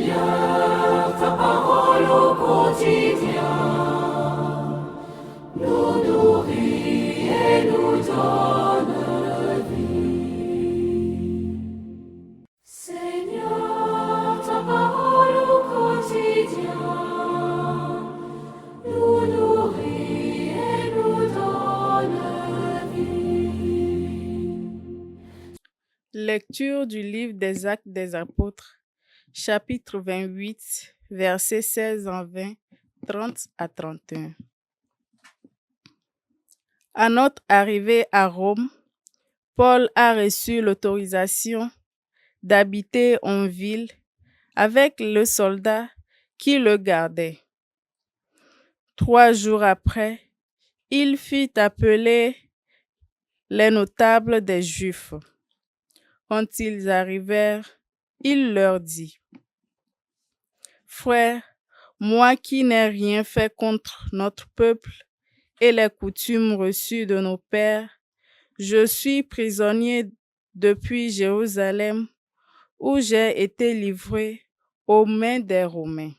Seigneur, ta parole au quotidien nous nourrit et nous donne vie. Seigneur, ta parole au quotidien nous nourrit et nous donne vie. Lecture du livre des Actes des Apôtres, chapitre 28, versets 16 en 20, 30 à 31. À notre arrivée à Rome, Paul a reçu l'autorisation d'habiter en ville avec le soldat qui le gardait. 3 jours après, il fit appeler les notables des Juifs. Quand ils arrivèrent, il leur dit: « Frères, moi qui n'ai rien fait contre notre peuple et les coutumes reçues de nos pères, je suis prisonnier depuis Jérusalem, où j'ai été livré aux mains des Romains.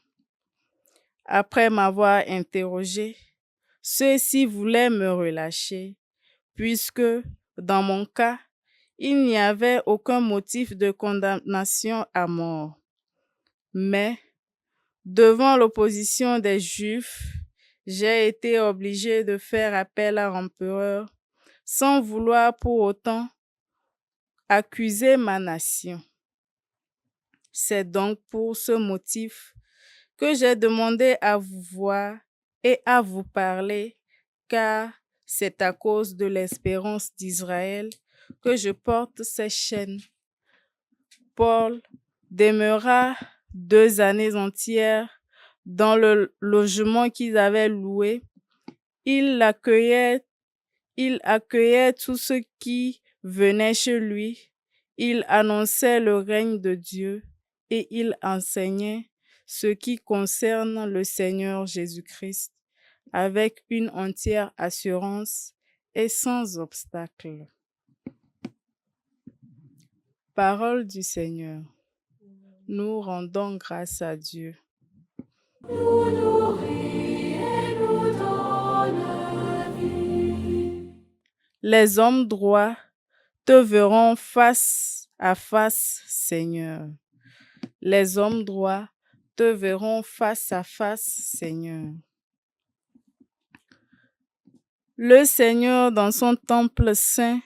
Après m'avoir interrogé, ceux-ci voulaient me relâcher, puisque, dans mon cas, il n'y avait aucun motif de condamnation à mort. Mais, devant l'opposition des Juifs, j'ai été obligé de faire appel à l'empereur, sans vouloir pour autant accuser ma nation. C'est donc pour ce motif que j'ai demandé à vous voir et à vous parler, car c'est à cause de l'espérance d'Israël que je porte ces chaînes. » Paul demeura 2 années entières dans le logement qu'ils avaient loué. Il accueillait tous ceux qui venaient chez lui. Il annonçait le règne de Dieu et il enseignait ce qui concerne le Seigneur Jésus-Christ avec une entière assurance et sans obstacle. Parole du Seigneur. Nous rendons grâce à Dieu. Nous nourrit et nous donne vie. Les hommes droits te verront face à face, Seigneur. Les hommes droits te verront face à face, Seigneur. Le Seigneur dans son temple saint,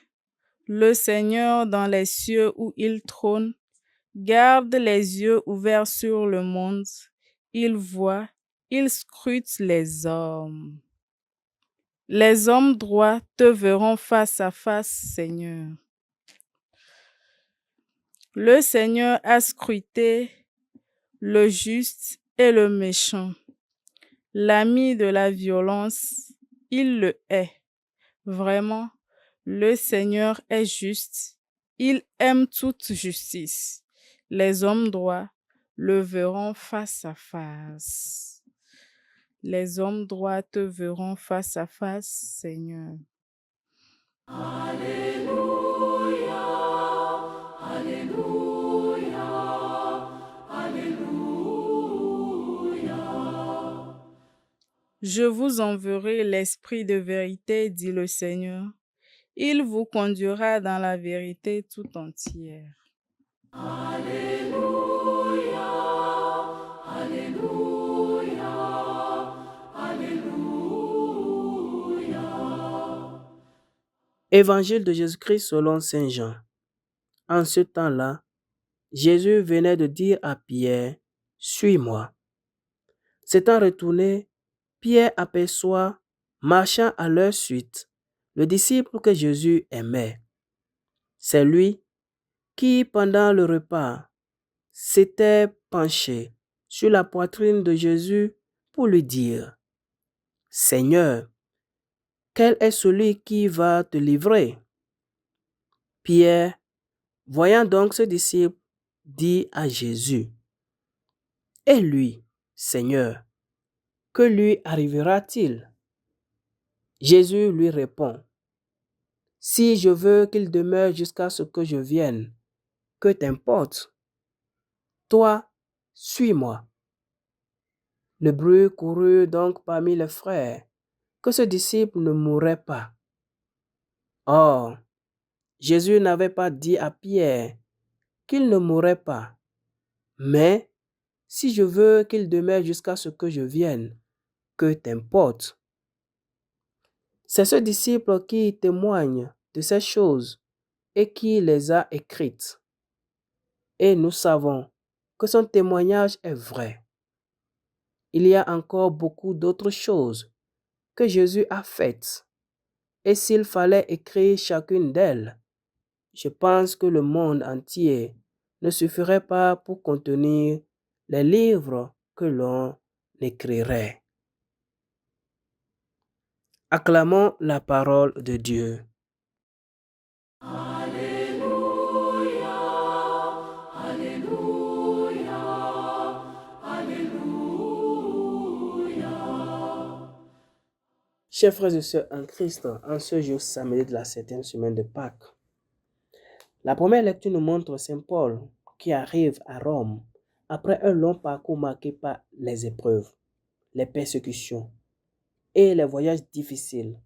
le Seigneur dans les cieux où il trône, garde les yeux ouverts sur le monde. Il voit, il scrute les hommes. Les hommes droits te verront face à face, Seigneur. Le Seigneur a scruté le juste et le méchant. L'ami de la violence, il le hait. Vraiment, le Seigneur est juste. Il aime toute justice. Les hommes droits le verront face à face. Les hommes droits te verront face à face, Seigneur. Alléluia, Alléluia, Alléluia. Je vous enverrai l'Esprit de vérité, dit le Seigneur. Il vous conduira dans la vérité tout entière. Alléluia, Alléluia, Alléluia. Évangile de Jésus-Christ selon Saint Jean. En ce temps-là, Jésus venait de dire à Pierre, « Suis-moi. » S'étant retourné, Pierre aperçoit, marchant à leur suite, le disciple que Jésus aimait. C'est lui qui, pendant le repas, s'était penché sur la poitrine de Jésus pour lui dire, « Seigneur, quel est celui qui va te livrer? » Pierre, voyant donc ce disciple, dit à Jésus, « Et lui, Seigneur, que lui arrivera-t-il? » Jésus lui répond, « Si je veux qu'il demeure jusqu'à ce que je vienne, que t'importe? Toi, suis-moi. Le bruit courut donc parmi les frères que ce disciple ne mourrait pas. Or, Jésus n'avait pas dit à Pierre qu'il ne mourrait pas, mais si je veux qu'il demeure jusqu'à ce que je vienne, que t'importe. C'est ce disciple qui témoigne de ces choses et qui les a écrites. Et nous savons que son témoignage est vrai. Il y a encore beaucoup d'autres choses que Jésus a faites. Et s'il fallait écrire chacune d'elles, je pense que le monde entier ne suffirait pas pour contenir les livres que l'on écrirait. Acclamons la parole de Dieu. Alléluia, Alléluia, Alléluia. Chers frères et sœurs en Christ, en ce jour samedi de la 7e semaine de Pâques, la première lecture nous montre Saint Paul qui arrive à Rome après un long parcours marqué par les épreuves, les persécutions et les voyages difficiles.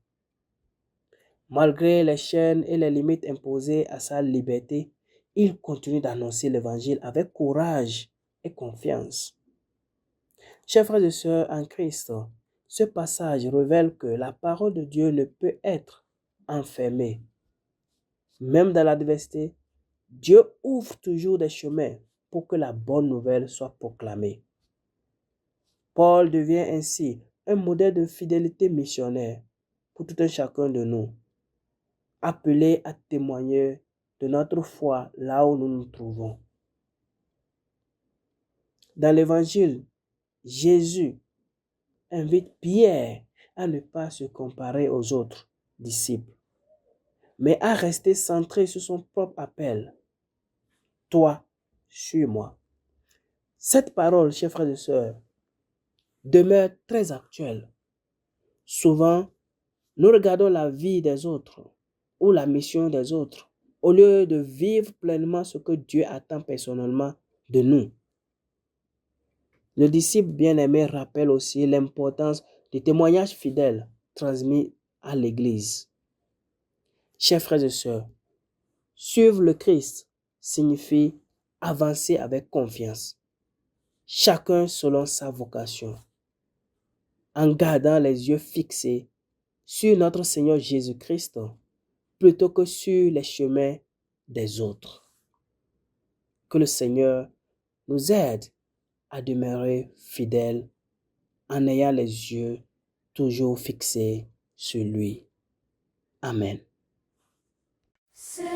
Malgré les chaînes et les limites imposées à sa liberté, il continue d'annoncer l'évangile avec courage et confiance. Chers frères et sœurs en Christ, ce passage révèle que la parole de Dieu ne peut être enfermée. Même dans l'adversité, Dieu ouvre toujours des chemins pour que la bonne nouvelle soit proclamée. Paul devient ainsi un modèle de fidélité missionnaire pour tout un chacun de nous, appelé à témoigner de notre foi là où nous nous trouvons. Dans l'Évangile, Jésus invite Pierre à ne pas se comparer aux autres disciples, mais à rester centré sur son propre appel. Toi, suis-moi. Cette parole, chers frères et sœurs, demeure très actuelle. Souvent, nous regardons la vie des autres ou la mission des autres au lieu de vivre pleinement ce que Dieu attend personnellement de nous. Le disciple bien-aimé rappelle aussi l'importance des témoignages fidèles transmis à l'Église. Chers frères et sœurs, suivre le Christ signifie avancer avec confiance, chacun selon sa vocation, en gardant les yeux fixés sur notre Seigneur Jésus-Christ plutôt que sur les chemins des autres. Que le Seigneur nous aide à demeurer fidèles en ayant les yeux toujours fixés sur lui. Amen. C'est